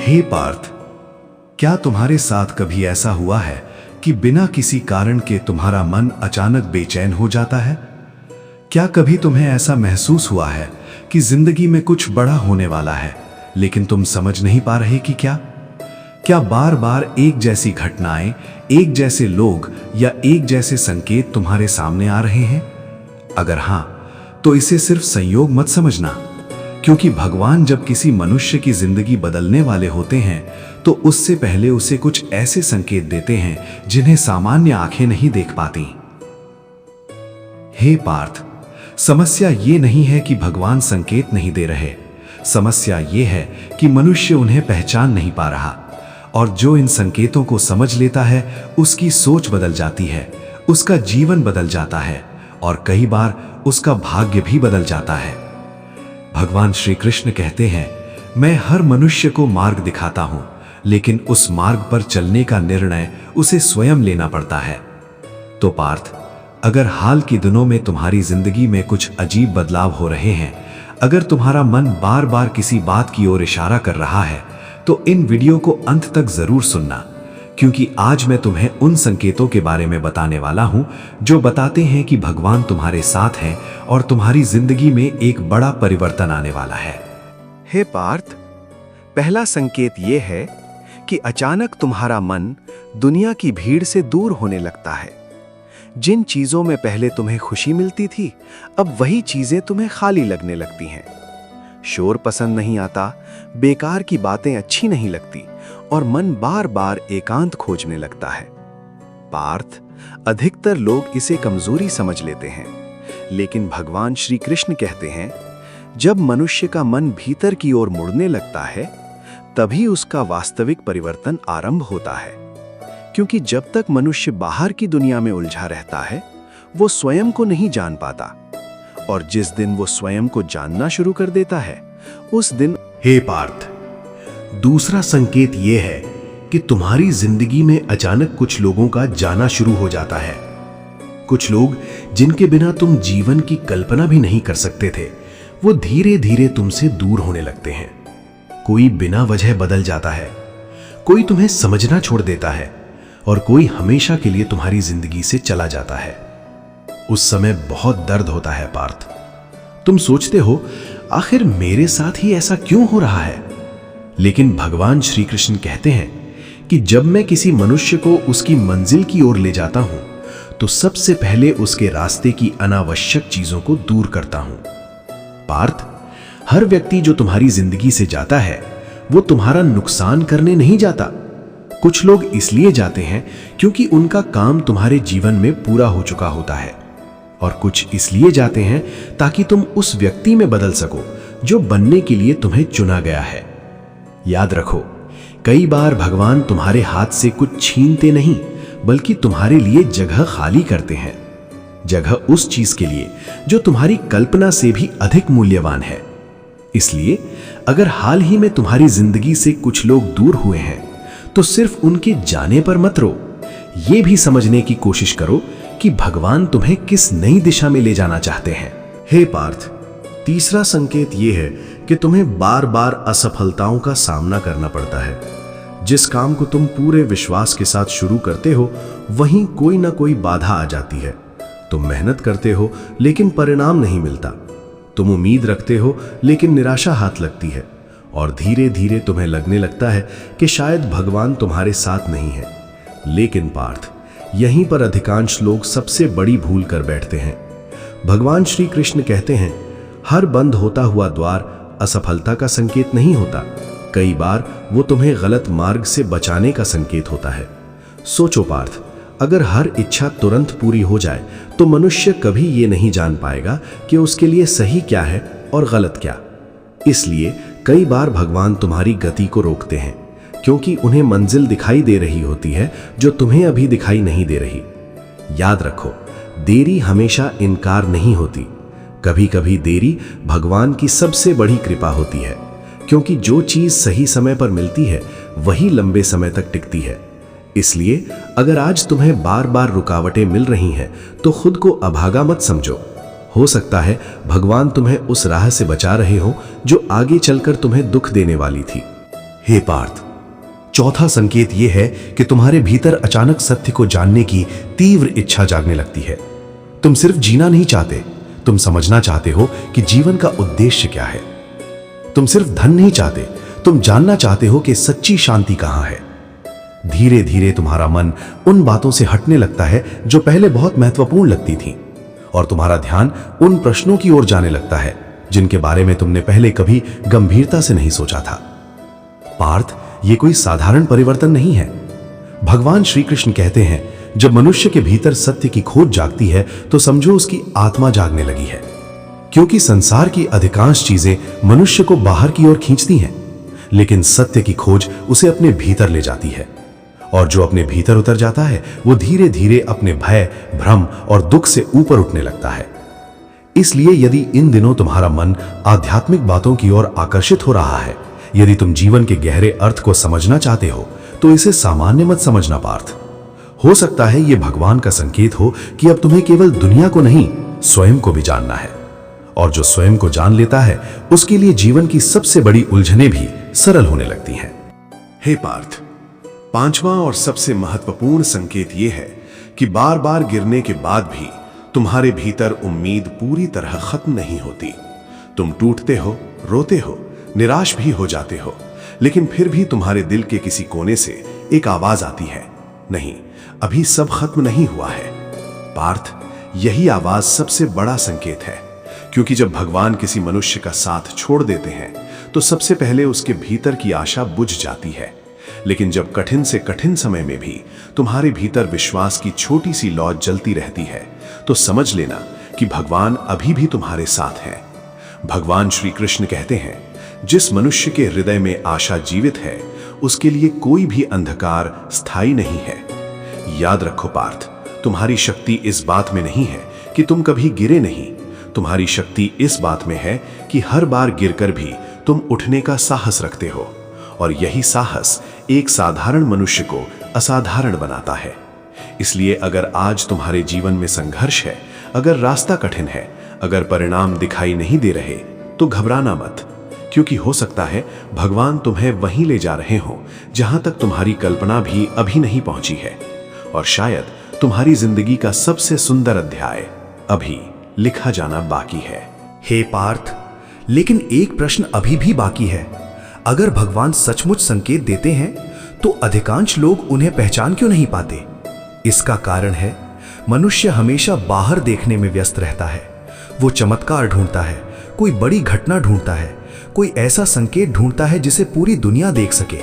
हे पार्थ, क्या तुम्हारे साथ कभी ऐसा हुआ है कि बिना किसी कारण के तुम्हारा मन अचानक बेचैन हो जाता है? क्या कभी तुम्हें ऐसा महसूस हुआ है कि जिंदगी में कुछ बड़ा होने वाला है, लेकिन तुम समझ नहीं पा रहे कि क्या? क्या बार बार एक जैसी घटनाएं, एक जैसे लोग या एक जैसे संकेत तुम्हारे सामने आ रहे हैं? अगर हां, तो इसे सिर्फ संयोग मत समझना, क्योंकि भगवान जब किसी मनुष्य की जिंदगी बदलने वाले होते हैं तो उससे पहले उसे कुछ ऐसे संकेत देते हैं जिन्हें सामान्य आंखें नहीं देख पाती। हे पार्थ, समस्या ये नहीं है कि भगवान संकेत नहीं दे रहे, समस्या ये है कि मनुष्य उन्हें पहचान नहीं पा रहा। और जो इन संकेतों को समझ लेता है उसकी सोच बदल जाती है, उसका जीवन बदल जाता है और कई बार उसका भाग्य भी बदल जाता है। भगवान श्री कृष्ण कहते हैं, मैं हर मनुष्य को मार्ग दिखाता हूं, लेकिन उस मार्ग पर चलने का निर्णय उसे स्वयं लेना पड़ता है। तो पार्थ, अगर हाल के दिनों में तुम्हारी जिंदगी में कुछ अजीब बदलाव हो रहे हैं, अगर तुम्हारा मन बार बार किसी बात की ओर इशारा कर रहा है, तो इन वीडियो को अंत तक जरूर सुनना, क्योंकि आज मैं तुम्हें उन संकेतों के बारे में बताने वाला हूं जो बताते हैं कि भगवान तुम्हारे साथ हैं और तुम्हारी जिंदगी में एक बड़ा परिवर्तन आने वाला है। हे पार्थ, पहला संकेत यह है कि अचानक तुम्हारा मन दुनिया की भीड़ से दूर होने लगता है। जिन चीजों में पहले तुम्हें खुशी मिलती थी, अब वही चीजें तुम्हें खाली लगने लगती हैं। शोर पसंद नहीं आता, बेकार की बातें अच्छी नहीं लगती और मन बार बार एकांत खोजने लगता है। पार्थ, अधिकतर लोग इसे कमजोरी समझ लेते हैं, लेकिन भगवान श्री कृष्ण कहते हैं, जब मनुष्य का मन भीतर की ओर मुड़ने लगता है, तभी उसका वास्तविक परिवर्तन आरंभ होता है। क्योंकि जब तक मनुष्य बाहर की दुनिया में उलझा रहता है, वो स्वयं को नहीं जान पाता, और जिस दिन वो स्वयं को जानना शुरू कर देता है, उस दिन। हे पार्थ, दूसरा संकेत यह है कि तुम्हारी जिंदगी में अचानक कुछ लोगों का जाना शुरू हो जाता है। कुछ लोग जिनके बिना तुम जीवन की कल्पना भी नहीं कर सकते थे, वो धीरे धीरे तुमसे दूर होने लगते हैं। कोई बिना वजह बदल जाता है, कोई तुम्हें समझना छोड़ देता है और कोई हमेशा के लिए तुम्हारी जिंदगी से चला जाता है। उस समय बहुत दर्द होता है पार्थ। तुम सोचते हो, आखिर मेरे साथ ही ऐसा क्यों हो रहा है? लेकिन भगवान श्री कृष्ण कहते हैं कि जब मैं किसी मनुष्य को उसकी मंजिल की ओर ले जाता हूं, तो सबसे पहले उसके रास्ते की अनावश्यक चीजों को दूर करता हूं। पार्थ, हर व्यक्ति जो तुम्हारी जिंदगी से जाता है, वो तुम्हारा नुकसान करने नहीं जाता। कुछ लोग इसलिए जाते हैं क्योंकि उनका काम तुम्हारे जीवन में पूरा हो चुका होता है, और कुछ इसलिए जाते हैं ताकि तुम उस व्यक्ति में बदल सको जो बनने के लिए तुम्हें चुना गया है। याद रखो, कई बार भगवान तुम्हारे हाथ से कुछ छीनते नहीं, बल्कि तुम्हारे लिए जगह खाली करते हैं। जगह उस चीज के लिए जो तुम्हारी कल्पना से भी अधिक मूल्यवान है। इसलिए अगर हाल ही में तुम्हारी जिंदगी से कुछ लोग दूर हुए हैं, तो सिर्फ उनके जाने पर मत रो, ये भी समझने की कोशिश करो कि भगवान तुम्हें किस नई दिशा में ले जाना चाहते हैं। हे पार्थ, तीसरा संकेत यह है कि तुम्हें बार बार असफलताओं का सामना करना पड़ता है। जिस काम को तुम पूरे विश्वास के साथ शुरू करते हो, वहीं कोई ना कोई बाधा आ जाती है। तुम मेहनत करते हो लेकिन परिणाम नहीं मिलता। तुम उम्मीद रखते हो लेकिन निराशा हाथ लगती है, और धीरे धीरे तुम्हें लगने लगता है कि शायद भगवान तुम्हारे साथ नहीं है। लेकिन पार्थ, यहीं पर अधिकांश लोग सबसे बड़ी भूल कर बैठते हैं। भगवान श्री कृष्ण कहते हैं, हर बंद होता हुआ द्वार असफलता का संकेत नहीं होता। कई बार वो तुम्हें गलत मार्ग से बचाने का संकेत होता है। सोचो पार्थ, अगर हर इच्छा तुरंत पूरी हो जाए तो मनुष्य कभी ये नहीं जान पाएगा कि उसके लिए सही क्या है और गलत क्या। इसलिए कई बार भगवान तुम्हारी गति को रोकते हैं, क्योंकि उन्हें मंजिल दिखाई दे रही होती है जो तुम्हें अभी दिखाई नहीं दे रही। याद रखो, देरी हमेशा इनकार नहीं होती। कभी कभी देरी भगवान की सबसे बड़ी कृपा होती है, क्योंकि जो चीज सही समय पर मिलती है वही लंबे समय तक टिकती है। इसलिए अगर आज तुम्हें बार बार रुकावटें मिल रही हैं, तो खुद को अभागा मत समझो। हो सकता है भगवान तुम्हें उस राह से बचा रहे हो जो आगे चलकर तुम्हें दुख देने वाली थी। हे पार्थ, चौथा संकेत यह है कि तुम्हारे भीतर अचानक सत्य को जानने की तीव्र इच्छा जागने लगती है। तुम सिर्फ जीना नहीं चाहते, तुम समझना चाहते हो कि जीवन का उद्देश्य क्या है। तुम सिर्फ धन नहीं चाहते, तुम जानना चाहते हो कि सच्ची शांति कहां है। धीरे धीरे तुम्हारा मन उन बातों से हटने लगता है जो पहले बहुत महत्वपूर्ण लगती थीं, और तुम्हारा ध्यान उन प्रश्नों की ओर जाने लगता है जिनके बारे में तुमने पहले कभी गंभीरता से नहीं सोचा था। पार्थ, यह कोई साधारण परिवर्तन नहीं है। भगवान श्री कृष्ण कहते हैं, जब मनुष्य के भीतर सत्य की खोज जागती है तो समझो उसकी आत्मा जागने लगी है। क्योंकि संसार की अधिकांश चीजें मनुष्य को बाहर की ओर खींचती हैं, लेकिन सत्य की खोज उसे अपने भीतर ले जाती है। और जो अपने भीतर उतर जाता है वो धीरे धीरे अपने भय, भ्रम और दुख से ऊपर उठने लगता है। इसलिए यदि इन दिनों तुम्हारा मन आध्यात्मिक बातों की ओर आकर्षित हो रहा है, यदि तुम जीवन के गहरे अर्थ को समझना चाहते हो, तो इसे सामान्य मत समझना पार्थ। हो सकता है यह भगवान का संकेत हो कि अब तुम्हें केवल दुनिया को नहीं, स्वयं को भी जानना है। और जो स्वयं को जान लेता है, उसके लिए जीवन की सबसे बड़ी उलझनें भी सरल होने लगती हैं। हे पार्थ, पांचवा और सबसे महत्वपूर्ण संकेत यह है कि बार बार गिरने के बाद भी तुम्हारे भीतर उम्मीद पूरी तरह खत्म नहीं होती। तुम टूटते हो, रोते हो, निराश भी हो जाते हो, लेकिन फिर भी तुम्हारे दिल के किसी कोने से एक आवाज आती है, नहीं, अभी सब खत्म नहीं हुआ है। पार्थ, यही आवाज सबसे बड़ा संकेत है, क्योंकि जब भगवान किसी मनुष्य का साथ छोड़ देते हैं तो सबसे पहले उसके भीतर की आशा बुझ जाती है। लेकिन जब कठिन से कठिन समय में भी तुम्हारे भीतर विश्वास की छोटी सी लौ जलती रहती है, तो समझ लेना कि भगवान अभी भी तुम्हारे साथ हैं। भगवान श्री कृष्ण कहते हैं, जिस मनुष्य के हृदय में आशा जीवित है, उसके लिए कोई भी अंधकार स्थायी नहीं है। याद रखो पार्थ, तुम्हारी शक्ति इस बात में नहीं है कि तुम कभी गिरे नहीं, तुम्हारी शक्ति इस बात में है कि हर बार गिरकर भी तुम उठने का साहस रखते हो, और यही साहस एक साधारण मनुष्य को असाधारण बनाता है। इसलिए अगर आज तुम्हारे जीवन में संघर्ष है, अगर रास्ता कठिन है, अगर परिणाम दिखाई नहीं दे रहे, तो घबराना मत, क्योंकि हो सकता है भगवान तुम्हें वहीं ले जा रहे हो जहां तक तुम्हारी कल्पना भी अभी नहीं पहुंची है। और शायद तुम्हारी जिंदगी का सबसे सुंदर अध्याय अभी लिखा जाना बाकी है। हे पार्थ, लेकिन एक प्रश्न अभी भी बाकी है। अगर भगवान सचमुच संकेत देते हैं तो अधिकांश लोग उन्हें पहचान क्यों नहीं पाते? इसका कारण है, मनुष्य हमेशा बाहर देखने में व्यस्त रहता है। वो चमत्कार ढूंढता है, कोई बड़ी घटना ढूंढता है, कोई ऐसा संकेत ढूंढता है जिसे पूरी दुनिया देख सके।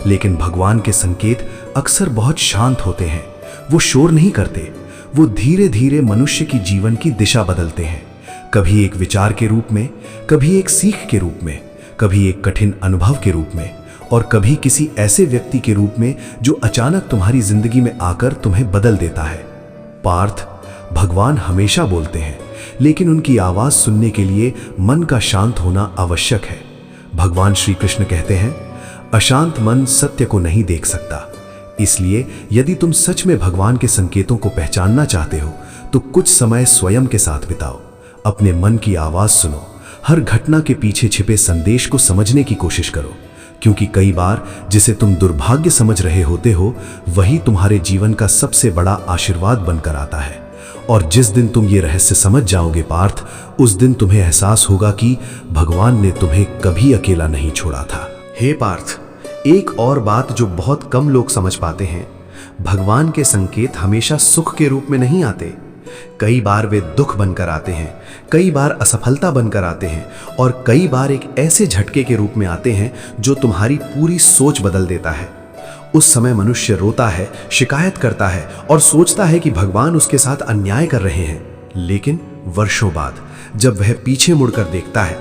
लेकिन भगवान के संकेत अक्सर बहुत शांत होते हैं। वो शोर नहीं करते, वो धीरे धीरे मनुष्य की जीवन की दिशा बदलते हैं। कभी एक विचार के रूप में, कभी एक सीख के रूप में, कभी एक कठिन अनुभव के रूप में, और कभी किसी ऐसे व्यक्ति के रूप में जो अचानक तुम्हारी जिंदगी में आकर तुम्हें बदल देता है। पार्थ, भगवान हमेशा बोलते हैं, लेकिन उनकी आवाज सुनने के लिए मन का शांत होना आवश्यक है। भगवान श्री कृष्ण कहते हैं, अशांत मन सत्य को नहीं देख सकता। इसलिए यदि तुम सच में भगवान के संकेतों को पहचानना चाहते हो, तो कुछ समय स्वयं के साथ बिताओ। अपने मन की आवाज सुनो, हर घटना के पीछे छिपे संदेश को समझने की कोशिश करो, क्योंकि कई बार जिसे तुम दुर्भाग्य समझ रहे होते हो, वही तुम्हारे जीवन का सबसे बड़ा आशीर्वाद बनकर आता है। और जिस दिन तुम ये रहस्य समझ जाओगे पार्थ, उस दिन तुम्हें एहसास होगा कि भगवान ने तुम्हें कभी अकेला नहीं छोड़ा था। हे पार्थ, एक और बात जो बहुत कम लोग समझ पाते हैं, भगवान के संकेत हमेशा सुख के रूप में नहीं आते। कई बार वे दुख बनकर आते हैं, कई बार असफलता बनकर आते हैं, और कई बार एक ऐसे झटके के रूप में आते हैं जो तुम्हारी पूरी सोच बदल देता है। उस समय मनुष्य रोता है, शिकायत करता है और सोचता है कि भगवान उसके साथ अन्याय कर रहे हैं। लेकिन वर्षों बाद जब वह पीछे मुड़कर देखता है,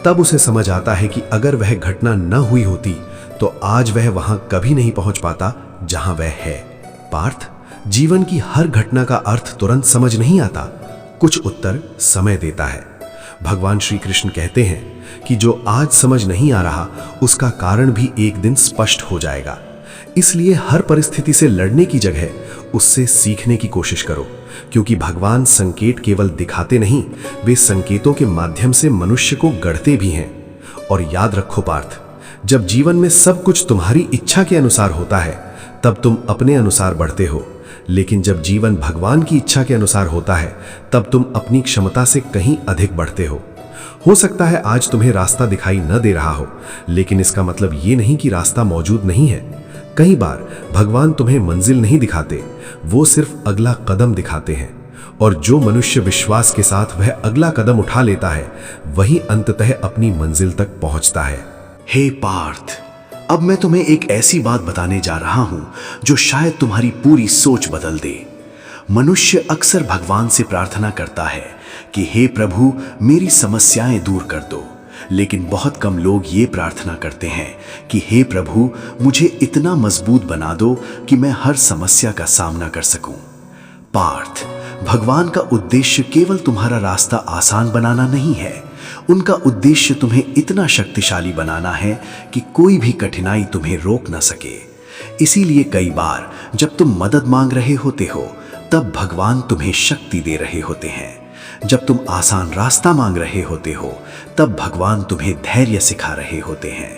तब उसे समझ आता है कि अगर वह घटना न हुई होती तो आज वह वहां कभी नहीं पहुंच पाता जहां वह है। पार्थ, जीवन की हर घटना का अर्थ तुरंत समझ नहीं आता, कुछ उत्तर समय देता है। भगवान श्री कृष्ण कहते हैं कि जो आज समझ नहीं आ रहा, उसका कारण भी एक दिन स्पष्ट हो जाएगा। इसलिए हर परिस्थिति से लड़ने की जगह उससे सीखने की कोशिश करो, क्योंकि भगवान संकेत केवल दिखाते नहीं, वे संकेतों के माध्यम से मनुष्य को गढ़ते भी हैं। और याद रखो पार्थ, जब जीवन में सब कुछ तुम्हारी इच्छा के अनुसार होता है तब तुम अपने अनुसार बढ़ते हो, लेकिन जब जीवन भगवान की इच्छा के अनुसार होता है तब तुम अपनी क्षमता से कहीं अधिक बढ़ते हो सकता है आज तुम्हें रास्ता दिखाई न दे रहा हो, लेकिन इसका मतलब ये नहीं कि रास्ता मौजूद नहीं है। कई बार भगवान तुम्हें मंजिल नहीं दिखाते, वो सिर्फ अगला कदम दिखाते हैं, और जो मनुष्य विश्वास के साथ वह अगला कदम उठा लेता है वही अंततः अपनी मंजिल तक पहुंचता है। हे पार्थ, अब मैं तुम्हें एक ऐसी बात बताने जा रहा हूं जो शायद तुम्हारी पूरी सोच बदल दे। मनुष्य अक्सर भगवान से प्रार्थना करता है कि हे प्रभु मेरी समस्याएं दूर कर दो, लेकिन बहुत कम लोग ये प्रार्थना करते हैं कि हे प्रभु मुझे इतना मजबूत बना दो कि मैं हर समस्या का सामना कर सकूं। पार्थ, भगवान का उद्देश्य केवल तुम्हारा रास्ता आसान बनाना नहीं है, उनका उद्देश्य तुम्हें इतना शक्तिशाली बनाना है कि कोई भी कठिनाई तुम्हें रोक न सके। इसीलिए कई बार जब तुम मदद मांग रहे होते हो तब भगवान तुम्हें शक्ति दे रहे होते हैं। जब तुम आसान रास्ता मांग रहे होते हो तब भगवान तुम्हें धैर्य सिखा रहे होते हैं,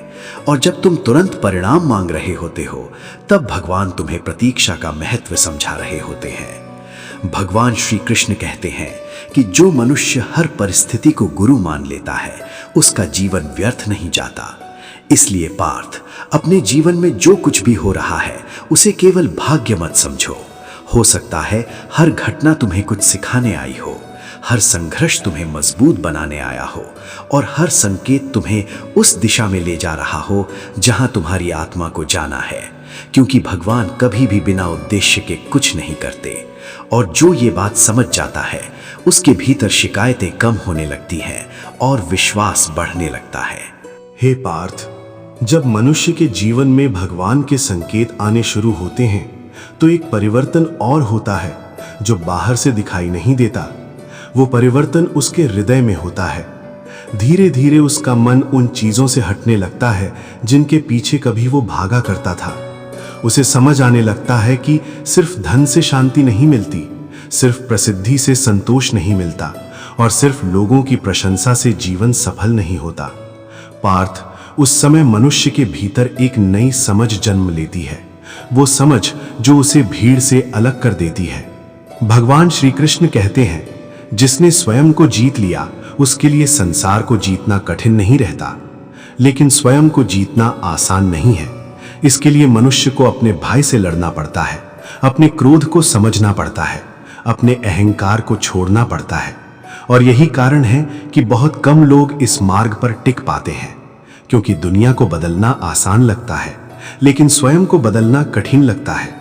और जब तुम तुरंत परिणाम मांग रहे होते हो तब भगवान तुम्हें प्रतीक्षा का महत्व समझा रहे होते हैं। भगवान श्री कृष्ण कहते हैं कि जो मनुष्य हर परिस्थिति को गुरु मान लेता है उसका जीवन व्यर्थ नहीं जाता। इसलिए पार्थ, अपने जीवन में जो कुछ भी हो रहा है उसे केवल भाग्य मत समझो। हो सकता है हर घटना तुम्हें कुछ सिखाने आई हो, हर संघर्ष तुम्हें मजबूत बनाने आया हो, और हर संकेत तुम्हें उस दिशा में ले जा रहा हो जहां तुम्हारी आत्मा को जाना है, क्योंकि भगवान कभी भी बिना उद्देश्य के कुछ नहीं करते। और जो ये बात समझ जाता है उसके भीतर शिकायतें कम होने लगती हैं और विश्वास बढ़ने लगता है। हे पार्थ, जब मनुष्य के जीवन में भगवान के संकेत आने शुरू होते हैं तो एक परिवर्तन और होता है जो बाहर से दिखाई नहीं देता। वो परिवर्तन उसके हृदय में होता है। धीरे धीरे उसका मन उन चीजों से हटने लगता है जिनके पीछे कभी वो भागा करता था। उसे समझ आने लगता है कि सिर्फ धन से शांति नहीं मिलती, सिर्फ प्रसिद्धि से संतोष नहीं मिलता, और सिर्फ लोगों की प्रशंसा से जीवन सफल नहीं होता। पार्थ, उस समय मनुष्य के भीतर एक नई समझ जन्म लेती है, वो समझ जो उसे भीड़ से अलग कर देती है। भगवान श्री कृष्ण कहते हैं, जिसने स्वयं को जीत लिया उसके लिए संसार को जीतना कठिन नहीं रहता, लेकिन स्वयं को जीतना आसान नहीं है। इसके लिए मनुष्य को अपने भाई से लड़ना पड़ता है, अपने क्रोध को समझना पड़ता है, अपने अहंकार को छोड़ना पड़ता है। और यही कारण है कि बहुत कम लोग इस मार्ग पर टिक पाते हैं, क्योंकि दुनिया को बदलना आसान लगता है लेकिन स्वयं को बदलना कठिन लगता है।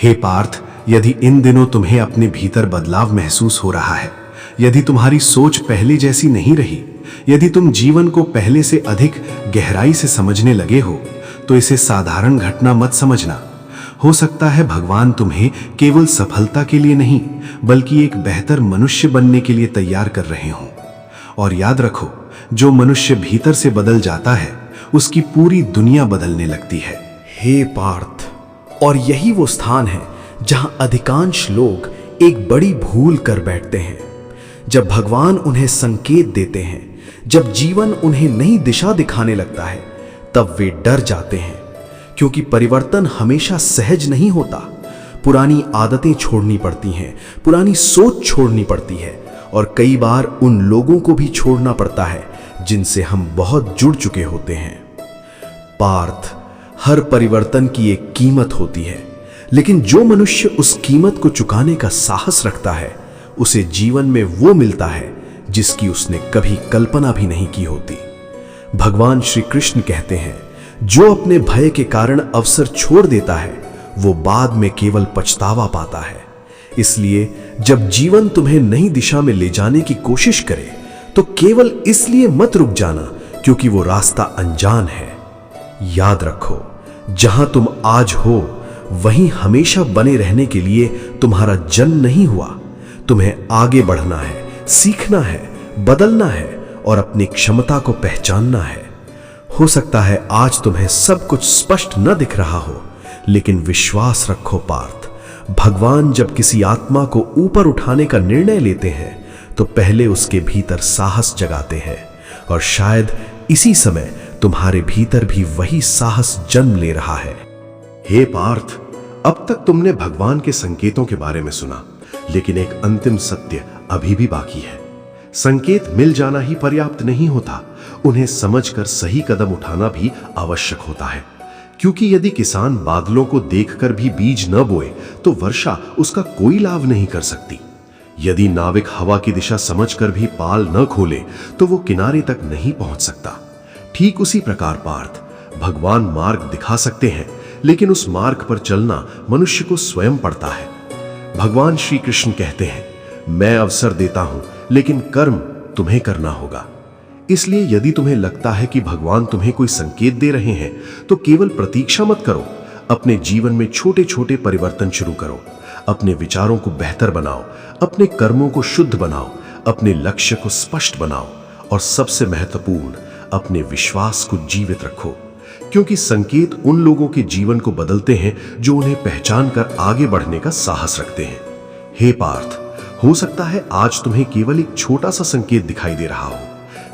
हे पार्थ, यदि इन दिनों तुम्हें अपने भीतर बदलाव महसूस हो रहा है, यदि तुम्हारी सोच पहले जैसी नहीं रही, यदि तुम जीवन को पहले से अधिक गहराई से समझने लगे हो, तो इसे साधारण घटना मत समझना। हो सकता है भगवान तुम्हें केवल सफलता के लिए नहीं बल्कि एक बेहतर मनुष्य बनने के लिए तैयार कर रहे हों। और याद रखो, जो मनुष्य भीतर से बदल जाता है उसकी पूरी दुनिया बदलने लगती है। हे पार्थ, और यही वो स्थान है जहां अधिकांश लोग एक बड़ी भूल कर बैठते हैं। जब भगवान उन्हें संकेत देते हैं, जब जीवन उन्हें नई दिशा दिखाने लगता है, तब वे डर जाते हैं, क्योंकि परिवर्तन हमेशा सहज नहीं होता। पुरानी आदतें छोड़नी पड़ती हैं, पुरानी सोच छोड़नी पड़ती है, और कई बार उन लोगों को भी छोड़ना पड़ता है जिनसे हम बहुत जुड़ चुके होते हैं। पार्थ, हर परिवर्तन की एक कीमत होती है, लेकिन जो मनुष्य उस कीमत को चुकाने का साहस रखता है उसे जीवन में वो मिलता है जिसकी उसने कभी कल्पना भी नहीं की होती। भगवान श्री कृष्ण कहते हैं, जो अपने भय के कारण अवसर छोड़ देता है वो बाद में केवल पछतावा पाता है। इसलिए जब जीवन तुम्हें नई दिशा में ले जाने की कोशिश करे तो केवल इसलिए मत रुक जाना क्योंकि वो रास्ता अनजान है। याद रखो, जहां तुम आज हो वहीं हमेशा बने रहने के लिए तुम्हारा जन्म नहीं हुआ। तुम्हें आगे बढ़ना है, सीखना है, बदलना है और अपनी क्षमता को पहचानना है। हो सकता है आज तुम्हें सब कुछ स्पष्ट न दिख रहा हो, लेकिन विश्वास रखो पार्थ, भगवान जब किसी आत्मा को ऊपर उठाने का निर्णय लेते हैं तो पहले उसके भीतर साहस जगाते हैं, और शायद इसी समय तुम्हारे भीतर भी वही साहस जन्म ले रहा है। हे पार्थ, अब तक तुमने भगवान के संकेतों के बारे में सुना, लेकिन एक अंतिम सत्य अभी भी बाकी है। संकेत मिल जाना ही पर्याप्त नहीं होता, उन्हें समझकर सही कदम उठाना भी आवश्यक होता है। क्योंकि यदि किसान बादलों को देखकर भी बीज न बोए तो वर्षा उसका कोई लाभ नहीं कर सकती। यदि नाविक हवा की दिशा समझकर भी पाल न खोले तो वो किनारे तक नहीं पहुंच सकता। ठीक उसी प्रकार पार्थ, भगवान मार्ग दिखा सकते हैं, लेकिन उस मार्ग पर चलना मनुष्य को स्वयं पड़ता है। भगवान श्री कृष्ण कहते हैं, मैं अवसर देता हूं, लेकिन कर्म तुम्हें करना होगा। इसलिए यदि तुम्हें लगता है कि भगवान तुम्हें कोई संकेत दे रहे हैं तो केवल प्रतीक्षा मत करो। अपने जीवन में छोटे छोटे परिवर्तन शुरू करो। अपने विचारों को बेहतर बनाओ, अपने कर्मों को शुद्ध बनाओ, अपने लक्ष्य को स्पष्ट बनाओ और सबसे महत्वपूर्ण, अपने विश्वास को जीवित रखो। क्योंकि संकेत उन लोगों के जीवन को बदलते हैं जो उन्हें पहचान कर आगे बढ़ने का साहस रखते हैं। हे पार्थ, हो सकता है आज तुम्हें केवल एक छोटा सा संकेत दिखाई दे रहा हो,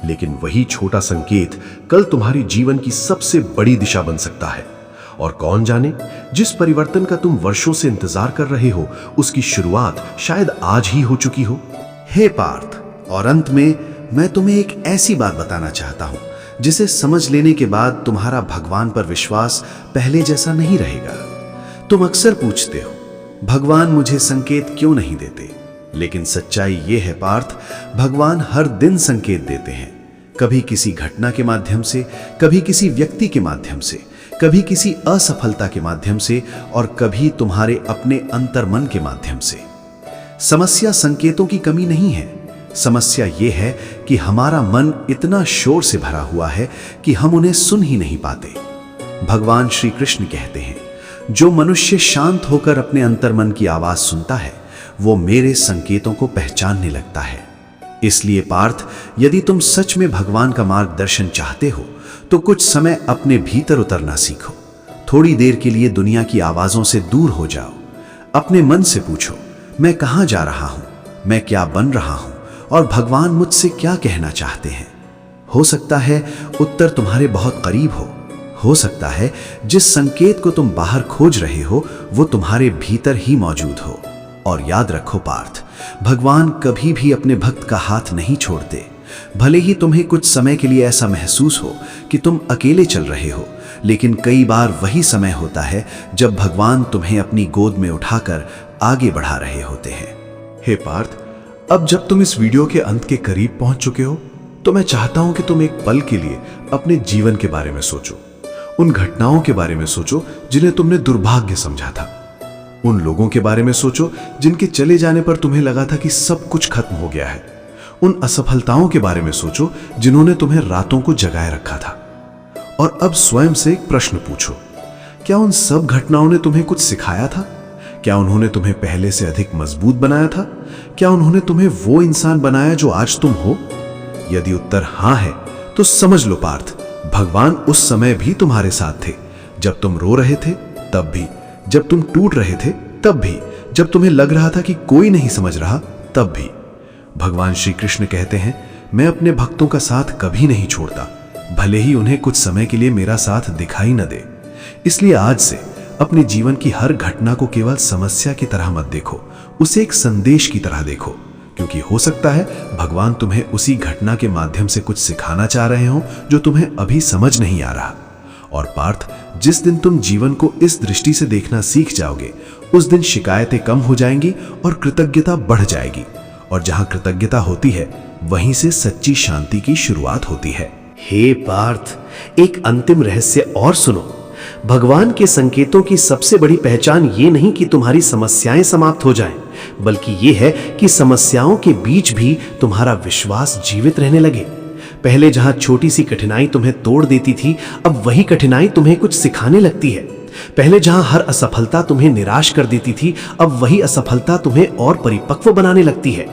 लेकिन वही छोटा संकेत कल तुम्हारे जीवन की सबसे बड़ी दिशा बन सकता है। और कौन जाने, जिस परिवर्तन का तुम वर्षों से इंतजार कर रहे हो उसकी शुरुआत शायद आज ही हो चुकी हो। हे पार्थ, और अंत में मैं तुम्हें एक ऐसी बात बताना चाहता हूं जिसे समझ लेने के बाद तुम्हारा भगवान पर विश्वास पहले जैसा नहीं रहेगा। तुम अक्सर पूछते हो, भगवान मुझे संकेत क्यों नहीं देते? लेकिन सच्चाई यह है पार्थ, भगवान हर दिन संकेत देते हैं। कभी किसी घटना के माध्यम से, कभी किसी व्यक्ति के माध्यम से, कभी किसी असफलता के माध्यम से और कभी तुम्हारे अपने अंतर्मन के माध्यम से। समस्या संकेतों की कमी नहीं है, समस्या यह है कि हमारा मन इतना शोर से भरा हुआ है कि हम उन्हें सुन ही नहीं पाते। भगवान श्री कृष्ण कहते हैं, जो मनुष्य शांत होकर अपने अंतर्मन की आवाज सुनता है वो मेरे संकेतों को पहचानने लगता है। इसलिए पार्थ, यदि तुम सच में भगवान का मार्गदर्शन चाहते हो तो कुछ समय अपने भीतर उतरना सीखो। थोड़ी देर के लिए दुनिया की आवाजों से दूर हो जाओ। अपने मन से पूछो, मैं कहां जा रहा हूं, मैं क्या बन रहा हूं और भगवान मुझसे क्या कहना चाहते हैं। हो सकता है उत्तर तुम्हारे बहुत करीब हो सकता है जिस संकेत को तुम बाहर खोज रहे हो वो तुम्हारे भीतर ही मौजूद हो। और याद रखो पार्थ, भगवान कभी भी अपने भक्त का हाथ नहीं छोड़ते। भले ही तुम्हें कुछ समय के लिए ऐसा महसूस हो कि तुम अकेले चल रहे हो, लेकिन कई बार वही समय होता है जब भगवान तुम्हें अपनी गोद में उठाकर आगे बढ़ा रहे होते हैं। हे पार्थ, अब जब तुम इस वीडियो के अंत के करीब पहुंच चुके हो तो मैं चाहता हूं कि तुम एक पल के लिए अपने जीवन के बारे में सोचो। उन घटनाओं के बारे में सोचो जिन्हें तुमने दुर्भाग्य समझा था। उन लोगों के बारे में सोचो जिनके चले जाने पर तुम्हें लगा था कि सब कुछ खत्म हो गया है। उन असफलताओं के बारे में सोचो जिन्होंने तुम्हें रातों को जगाए रखा था। और अब स्वयं से एक प्रश्न पूछो, क्या उन सब घटनाओं ने तुम्हें कुछ सिखाया था? क्या उन्होंने तुम्हें पहले से अधिक मजबूत बनाया था? क्या उन्होंने तुम्हें वो इंसान बनाया जो आज तुम हो? यदि उत्तर हां है तो समझ लो पार्थ, भगवान उस समय भी तुम्हारे साथ थे। जब तुम रो रहे थे तब भी, जब तुम टूट रहे थे तब भी, जब तुम्हें लग रहा था कि कोई नहीं समझ रहा तब भी। भगवान श्री कृष्ण कहते हैं, मैं अपने भक्तों का साथ कभी नहीं छोड़ता, भले ही उन्हें कुछ समय के लिए मेरा साथ दिखाई न दे। इसलिए आज से अपने जीवन की हर घटना को केवल समस्या की तरह मत देखो, उसे एक संदेश की तरह देखो। क्योंकि हो सकता है भगवान तुम्हें उसी घटना के माध्यम से कुछ सिखाना चाह रहे हो जो तुम्हें अभी समझ नहीं आ रहा। और पार्थ, जिस दिन तुम जीवन को इस दृष्टि से देखना सीख जाओगे उस दिन शिकायतें कम हो जाएंगी और कृतज्ञता बढ़ जाएगी। और जहां कृतज्ञता होती है वहीं से सच्ची शांति की शुरुआत होती है। हे पार्थ, एक अंतिम रहस्य और सुनो। भगवान के संकेतों की सबसे बड़ी पहचान ये नहीं कि तुम्हारी समस्याएं समाप्त हो जाएं, बल्कि ये है कि समस्याओं के बीच भी तुम्हारा विश्वास जीवित रहने लगे। पहले जहां छोटी सी कठिनाई तुम्हें तोड़ देती थी, अब वही कठिनाई तुम्हें कुछ सिखाने लगती है। पहले जहां हर असफलता तुम्हें निराश कर देती थी, अब वही असफलता तुम्हें और परिपक्व बनाने लगती है।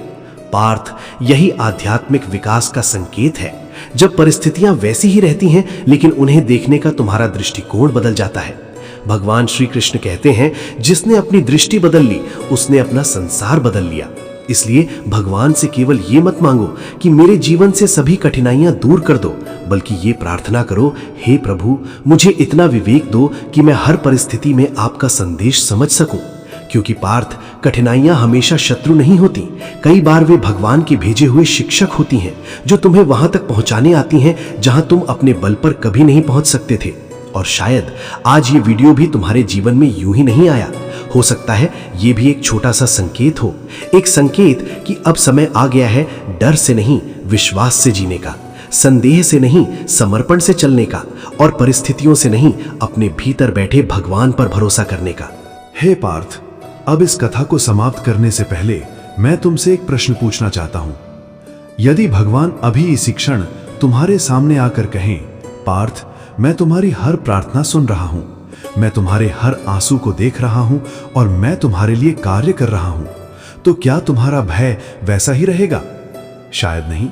पार्थ, यही आध्यात्मिक विकास का संकेत है। जब परिस्थितियां वैसी ही रहती हैं, लेकिन उन्हें देखने का तुम्हारा दृष्टिकोण बदल जाता है। भगवान श्री कृष्ण कहते हैं, जिसने अपनी दृष्टि बदल ली उसने अपना संसार बदल लिया। इसलिए भगवान से केवल ये मत मांगो कि मेरे जीवन से सभी कठिनाइयां दूर कर दो, बल्कि ये प्रार्थना करो, हे प्रभु, मुझे इतना विवेक दो कि मैं हर परिस्थिति में आपका संदेश समझ सकूं। क्योंकि पार्थ, कठिनाइयां हमेशा शत्रु नहीं होती, कई बार वे भगवान के भेजे हुए शिक्षक होती हैं जो तुम्हें वहां तक पहुंचाने आती हैं जहां तुम अपने बल पर कभी नहीं पहुंच सकते थे। और शायद आज ये वीडियो भी तुम्हारे जीवन में यूं ही नहीं आया, हो सकता है ये भी एक छोटा सा संकेत हो, एक संकेत कि अब समय आ गया है डर से नहीं, विश्वास से जीने का, संदेह से नहीं, समर्पण से चलने का, और परिस्थितियों से नहीं, अपने भीतर बैठे भगवान पर भरोसा करने का। हे पार्थ, अब इस कथा को समाप्त करने से पहले मैं तुमसे एक प्रश्न पूछना चाहता हूं। यदि भगवान अभी इसी क्षण तुम्हारे सामने आकर कहें, पार्थ, मैं तुम्हारी हर प्रार्थना सुन रहा हूं, मैं तुम्हारे हर आंसू को देख रहा हूं और मैं तुम्हारे लिए कार्य कर रहा हूं, तो क्या तुम्हारा भय वैसा ही रहेगा? शायद नहीं,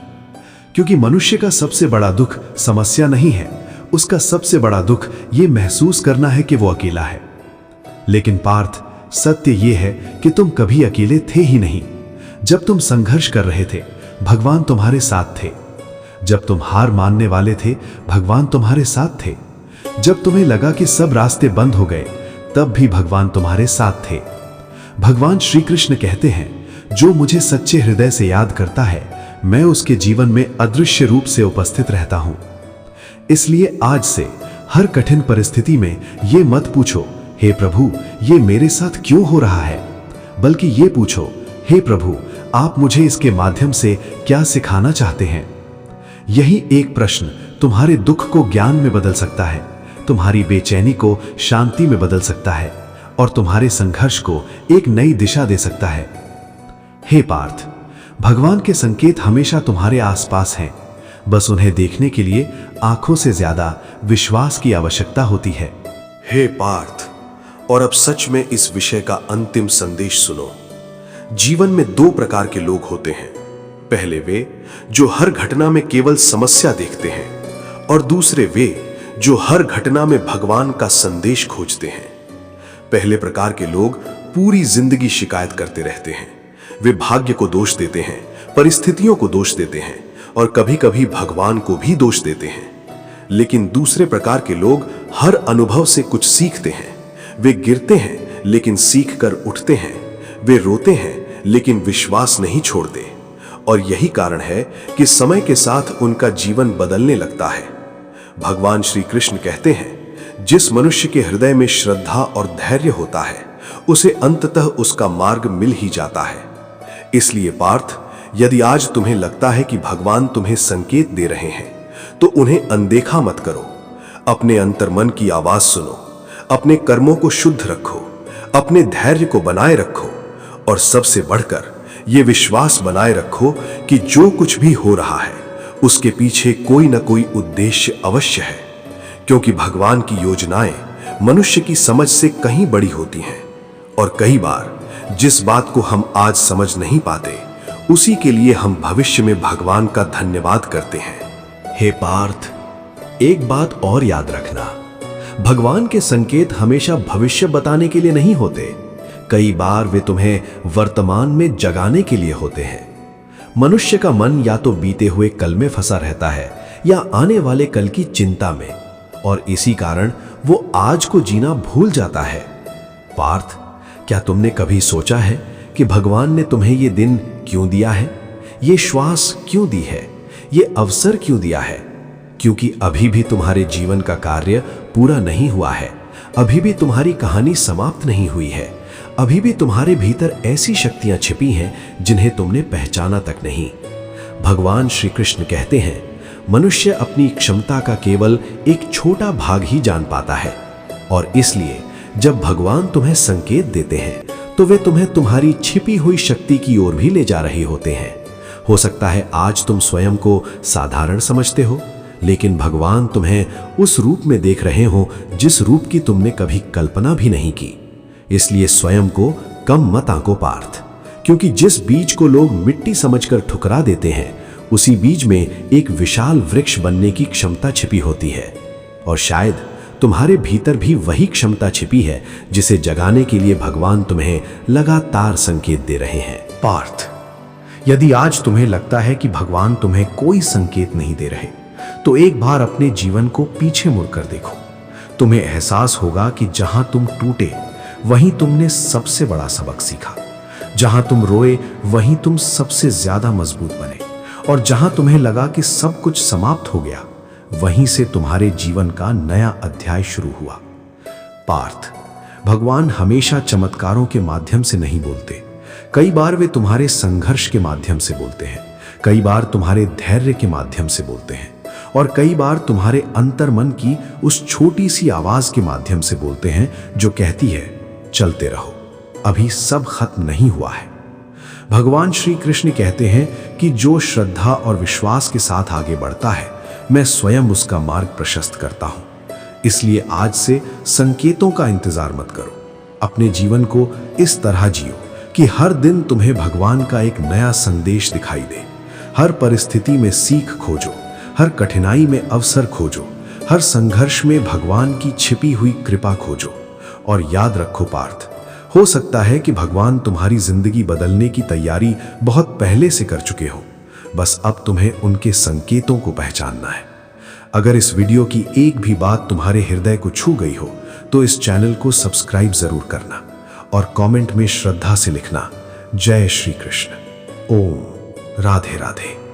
क्योंकि मनुष्य का सबसे बड़ा दुख समस्या नहीं है, उसका सबसे बड़ा दुख यह महसूस करना है कि वो अकेला है। लेकिन पार्थ, सत्य यह है कि तुम कभी अकेले थे ही नहीं। जब तुम संघर्ष कर रहे थे, भगवान तुम्हारे साथ थे। जब तुम हार मानने वाले थे, भगवान तुम्हारे साथ थे। जब तुम्हें लगा कि सब रास्ते बंद हो गए, तब भी भगवान तुम्हारे साथ थे। भगवान श्री कृष्ण कहते हैं, जो मुझे सच्चे हृदय से याद करता है, मैं उसके जीवन में अदृश्य रूप से उपस्थित रहता हूं। इसलिए आज से हर कठिन परिस्थिति में ये मत पूछो, हे प्रभु, ये मेरे साथ क्यों हो रहा है, बल्कि ये पूछो, हे प्रभु, आप मुझे इसके माध्यम से क्या सिखाना चाहते हैं। यही एक प्रश्न तुम्हारे दुख को ज्ञान में बदल सकता है, तुम्हारी बेचैनी को शांति में बदल सकता है और तुम्हारे संघर्ष को एक नई दिशा दे सकता है। हे पार्थ, भगवान के संकेत हमेशा तुम्हारे आसपास हैं, बस उन्हें देखने के लिए आंखों से ज्यादा विश्वास की आवश्यकता होती है। हे पार्थ, और अब सच में इस विषय का अंतिम संदेश सुनो। जीवन में दो प्रकार के लोग होते हैं। पहले वे जो हर घटना में केवल समस्या देखते हैं, और दूसरे वे जो हर घटना में भगवान का संदेश खोजते हैं। पहले प्रकार के लोग पूरी जिंदगी शिकायत करते रहते हैं, वे भाग्य को दोष देते हैं, परिस्थितियों को दोष देते हैं और कभी कभी भगवान को भी दोष देते हैं। लेकिन दूसरे प्रकार के लोग हर अनुभव से कुछ सीखते हैं, वे गिरते हैं लेकिन सीख कर उठते हैं, वे रोते हैं लेकिन विश्वास नहीं छोड़ते। और यही कारण है कि समय के साथ उनका जीवन बदलने लगता है। भगवान श्री कृष्ण कहते हैं, जिस मनुष्य के हृदय में श्रद्धा और धैर्य होता है, उसे अंततः उसका मार्ग मिल ही जाता है। इसलिए पार्थ, यदि आज तुम्हें लगता है कि भगवान तुम्हें संकेत दे रहे हैं, तो उन्हें अनदेखा मत करो। अपने अंतर्मन की आवाज सुनो, अपने कर्मों को शुद्ध रखो, अपने धैर्य को बनाए रखो और सबसे बढ़कर यह विश्वास बनाए रखो कि जो कुछ भी हो रहा है उसके पीछे कोई ना कोई उद्देश्य अवश्य है, क्योंकि भगवान की योजनाएं मनुष्य की समझ से कहीं बड़ी होती हैं। और कई बार जिस बात को हम आज समझ नहीं पाते, उसी के लिए हम भविष्य में भगवान का धन्यवाद करते हैं। हे पार्थ, एक बात और याद रखना, भगवान के संकेत हमेशा भविष्य बताने के लिए नहीं होते, कई बार वे तुम्हें वर्तमान में जगाने के लिए होते हैं। मनुष्य का मन या तो बीते हुए कल में फंसा रहता है या आने वाले कल की चिंता में, और इसी कारण वो आज को जीना भूल जाता है। पार्थ, क्या तुमने कभी सोचा है कि भगवान ने तुम्हें ये दिन क्यों दिया है, ये श्वास क्यों दी है, ये अवसर क्यों दिया है? क्योंकि अभी भी तुम्हारे जीवन का कार्य पूरा नहीं हुआ है, अभी भी तुम्हारी कहानी समाप्त नहीं हुई है, अभी भी तुम्हारे भीतर ऐसी शक्तियां छिपी हैं जिन्हें तुमने पहचाना तक नहीं। भगवान श्री कृष्ण कहते हैं, मनुष्य अपनी क्षमता का केवल एक छोटा भाग ही जान पाता है, और इसलिए जब भगवान तुम्हें संकेत देते हैं तो वे तुम्हें तुम्हारी छिपी हुई शक्ति की ओर भी ले जा रहे होते हैं। हो सकता है आज तुम स्वयं को साधारण समझते हो, लेकिन भगवान तुम्हें उस रूप में देख रहे हो जिस रूप की तुमने कभी कल्पना भी नहीं की। इसलिए स्वयं को कम मत आंको पार्थ, क्योंकि जिस बीज को लोग मिट्टी समझकर ठुकरा देते हैं, उसी बीज में एक विशाल वृक्ष बनने की क्षमता छिपी होती है। और शायद तुम्हारे भीतर भी वही क्षमता छिपी है जिसे जगाने के लिए भगवान तुम्हें लगातार संकेत दे रहे हैं। पार्थ, यदि आज तुम्हें लगता है कि भगवान तुम्हें कोई संकेत नहीं दे रहे, तो एक बार अपने जीवन को पीछे मुड़कर देखो। तुम्हें एहसास होगा कि जहां तुम टूटे वहीं तुमने सबसे बड़ा सबक सीखा, जहां तुम रोए वहीं तुम सबसे ज्यादा मजबूत बने, और जहां तुम्हें लगा कि सब कुछ समाप्त हो गया, वहीं से तुम्हारे जीवन का नया अध्याय शुरू हुआ। पार्थ, भगवान हमेशा चमत्कारों के माध्यम से नहीं बोलते। कई बार वे तुम्हारे संघर्ष के माध्यम से बोलते हैं, कई बार तुम्हारे धैर्य के माध्यम से बोलते हैं, और कई बार तुम्हारे अंतर्मन की उस छोटी सी आवाज के माध्यम से बोलते हैं जो कहती है, चलते रहो, अभी सब खत्म नहीं हुआ है। भगवान श्री कृष्ण कहते हैं कि जो श्रद्धा और विश्वास के साथ आगे बढ़ता है, मैं स्वयं उसका मार्ग प्रशस्त करता हूं। इसलिए आज से संकेतों का इंतजार मत करो। अपने जीवन को इस तरह जियो कि हर दिन तुम्हें भगवान का एक नया संदेश दिखाई दे। हर परिस्थिति में सीख खोजो, हर कठिनाई में अवसर खोजो, हर संघर्ष में भगवान की छिपी हुई कृपा खोजो। और याद रखो पार्थ, हो सकता है कि भगवान तुम्हारी जिंदगी बदलने की तैयारी बहुत पहले से कर चुके हो, बस अब तुम्हें उनके संकेतों को पहचानना है। अगर इस वीडियो की एक भी बात तुम्हारे हृदय को छू गई हो, तो इस चैनल को सब्सक्राइब जरूर करना और कमेंट में श्रद्धा से लिखना, जय श्री कृष्ण। ओम राधे राधे।